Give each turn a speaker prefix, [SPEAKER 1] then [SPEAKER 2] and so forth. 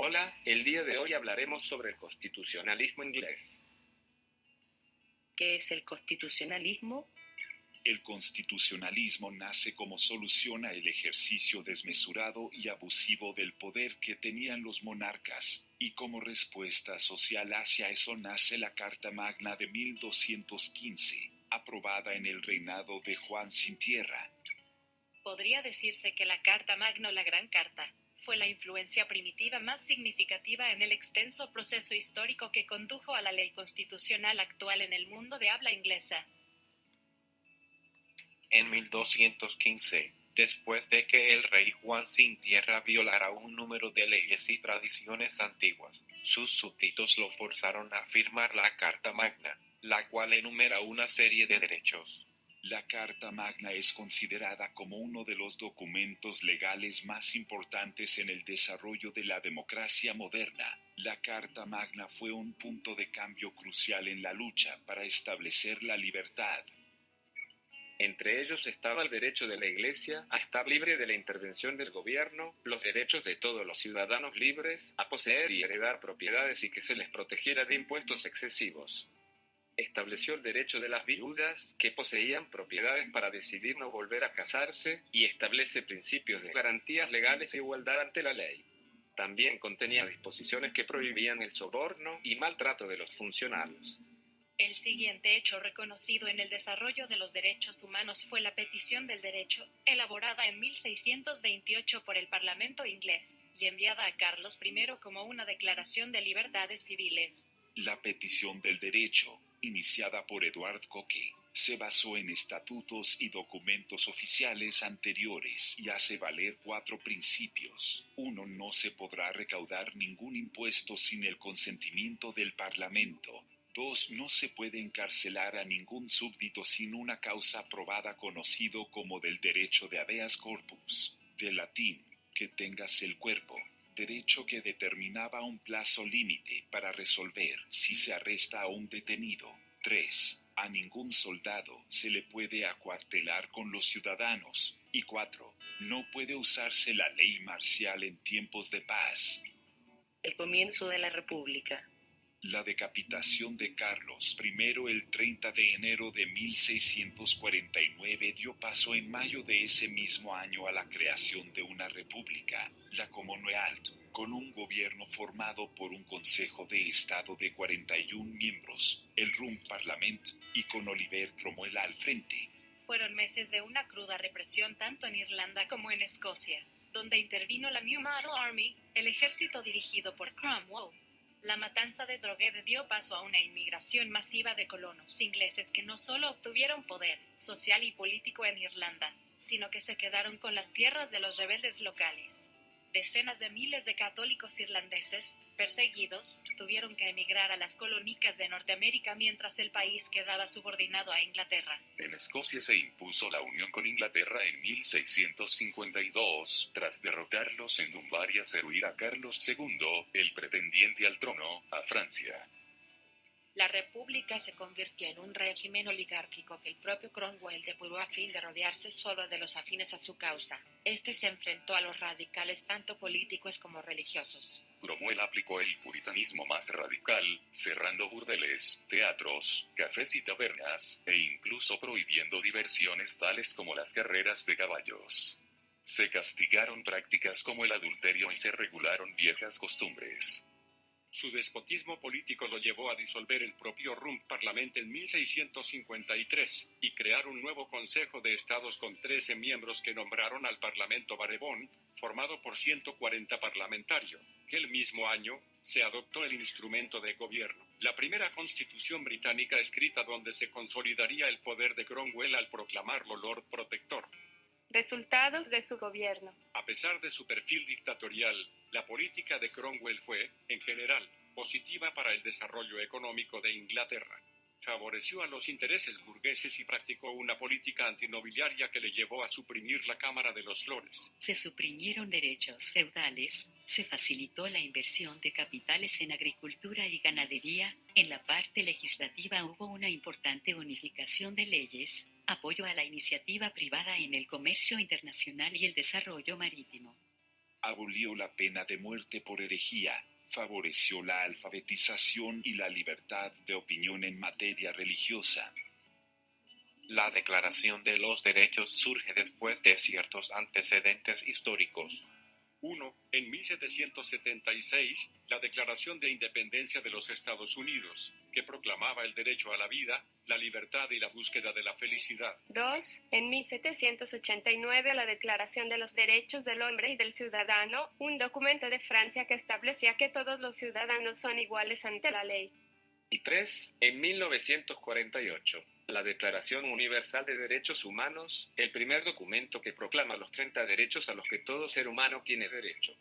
[SPEAKER 1] Hola, el día de hoy hablaremos sobre el constitucionalismo inglés.
[SPEAKER 2] ¿Qué es el constitucionalismo?
[SPEAKER 3] El constitucionalismo nace como solución al ejercicio desmesurado y abusivo del poder que tenían los monarcas, y como respuesta social hacia eso nace la Carta Magna de 1215, aprobada en el reinado de Juan sin Tierra.
[SPEAKER 4] Podría decirse que la Carta Magna o la Gran Carta fue la influencia primitiva más significativa en el extenso proceso histórico que condujo a la ley constitucional actual en el mundo de habla inglesa.
[SPEAKER 5] En 1215, después de que el rey Juan sin Tierra violara un número de leyes y tradiciones antiguas, sus súbditos lo forzaron a firmar la Carta Magna, la cual enumera una serie de derechos.
[SPEAKER 3] La Carta Magna es considerada como uno de los documentos legales más importantes en el desarrollo de la democracia moderna. La Carta Magna fue un punto de cambio crucial en la lucha para establecer la libertad.
[SPEAKER 1] Entre ellos estaba el derecho de la Iglesia a estar libre de la intervención del gobierno, los derechos de todos los ciudadanos libres a poseer y heredar propiedades y que se les protegiera de impuestos excesivos. Estableció el derecho de las viudas que poseían propiedades para decidir no volver a casarse y establece principios de garantías legales e igualdad ante la ley. También contenía disposiciones que prohibían el soborno y maltrato de los funcionarios.
[SPEAKER 4] El siguiente hecho reconocido en el desarrollo de los derechos humanos fue la Petición del Derecho, elaborada en 1628 por el Parlamento inglés y enviada a Carlos I como una declaración de libertades civiles.
[SPEAKER 3] La Petición del Derecho, iniciada por Edward Coke, se basó en estatutos y documentos oficiales anteriores y hace valer 4 principios. 1. No se podrá recaudar ningún impuesto sin el consentimiento del Parlamento. 2. No se puede encarcelar a ningún súbdito sin una causa probada, conocido como del derecho de habeas corpus, del latín, que tengas el cuerpo, derecho que determinaba un plazo límite para resolver si se arresta a un detenido. 3. A ningún soldado se le puede acuartelar con los ciudadanos. Y 4. No puede usarse la ley marcial en tiempos de paz.
[SPEAKER 2] El comienzo de la República.
[SPEAKER 3] La decapitación de Carlos I el 30 de enero de 1649 dio paso en mayo de ese mismo año a la creación de una república, la Commonwealth, con un gobierno formado por un Consejo de Estado de 41 miembros, el Rump Parliament, y con Oliver Cromwell al frente.
[SPEAKER 4] Fueron meses de una cruda represión tanto en Irlanda como en Escocia, donde intervino la New Model Army, el ejército dirigido por Cromwell. La matanza de Drogheda dio paso a una inmigración masiva de colonos ingleses que no solo obtuvieron poder social y político en Irlanda, sino que se quedaron con las tierras de los rebeldes locales. Decenas de miles de católicos irlandeses, perseguidos, tuvieron que emigrar a las colónicas de Norteamérica mientras el país quedaba subordinado a Inglaterra.
[SPEAKER 6] En Escocia se impuso la unión con Inglaterra en 1652, tras derrotarlos en Dunbar y hacer huir a Carlos II, el pretendiente al trono, a Francia.
[SPEAKER 7] La república se convirtió en un régimen oligárquico que el propio Cromwell depuró a fin de rodearse solo de los afines a su causa. Este se enfrentó a los radicales tanto políticos como religiosos.
[SPEAKER 6] Cromwell aplicó el puritanismo más radical, cerrando burdeles, teatros, cafés y tabernas, e incluso prohibiendo diversiones tales como las carreras de caballos. Se castigaron prácticas como el adulterio y se regularon viejas costumbres.
[SPEAKER 8] Su despotismo político lo llevó a disolver el propio Rump Parliament en 1653 y crear un nuevo Consejo de Estados con 13 miembros que nombraron al Parlamento Barebón, formado por 140 parlamentarios. Aquel mismo año se adoptó el instrumento de gobierno, la primera constitución británica escrita donde se consolidaría el poder de Cromwell al proclamarlo Lord Protector.
[SPEAKER 9] Resultados de su gobierno.
[SPEAKER 8] A pesar de su perfil dictatorial, la política de Cromwell fue, en general, positiva para el desarrollo económico de Inglaterra. Favoreció a los intereses burgueses y practicó una política antinobiliaria que le llevó a suprimir la Cámara de los Lores.
[SPEAKER 10] Se suprimieron derechos feudales, se facilitó la inversión de capitales en agricultura y ganadería, en la parte legislativa hubo una importante unificación de leyes, apoyo a la iniciativa privada en el comercio internacional y el desarrollo marítimo.
[SPEAKER 3] abolió la pena de muerte por herejía, favoreció la alfabetización y la libertad de opinión en materia religiosa.
[SPEAKER 5] La Declaración de los Derechos surge después de ciertos antecedentes históricos.
[SPEAKER 8] 1. En 1776, la Declaración de Independencia de los Estados Unidos, que proclamaba el derecho a la vida, la libertad y la búsqueda de la felicidad.
[SPEAKER 9] 2. En 1789, la Declaración de los Derechos del Hombre y del Ciudadano, un documento de Francia que establecía que todos los ciudadanos son iguales ante la ley.
[SPEAKER 1] Y 3. En 1948, la Declaración Universal de Derechos Humanos, el primer documento que proclama los 30 derechos a los que todo ser humano tiene derecho.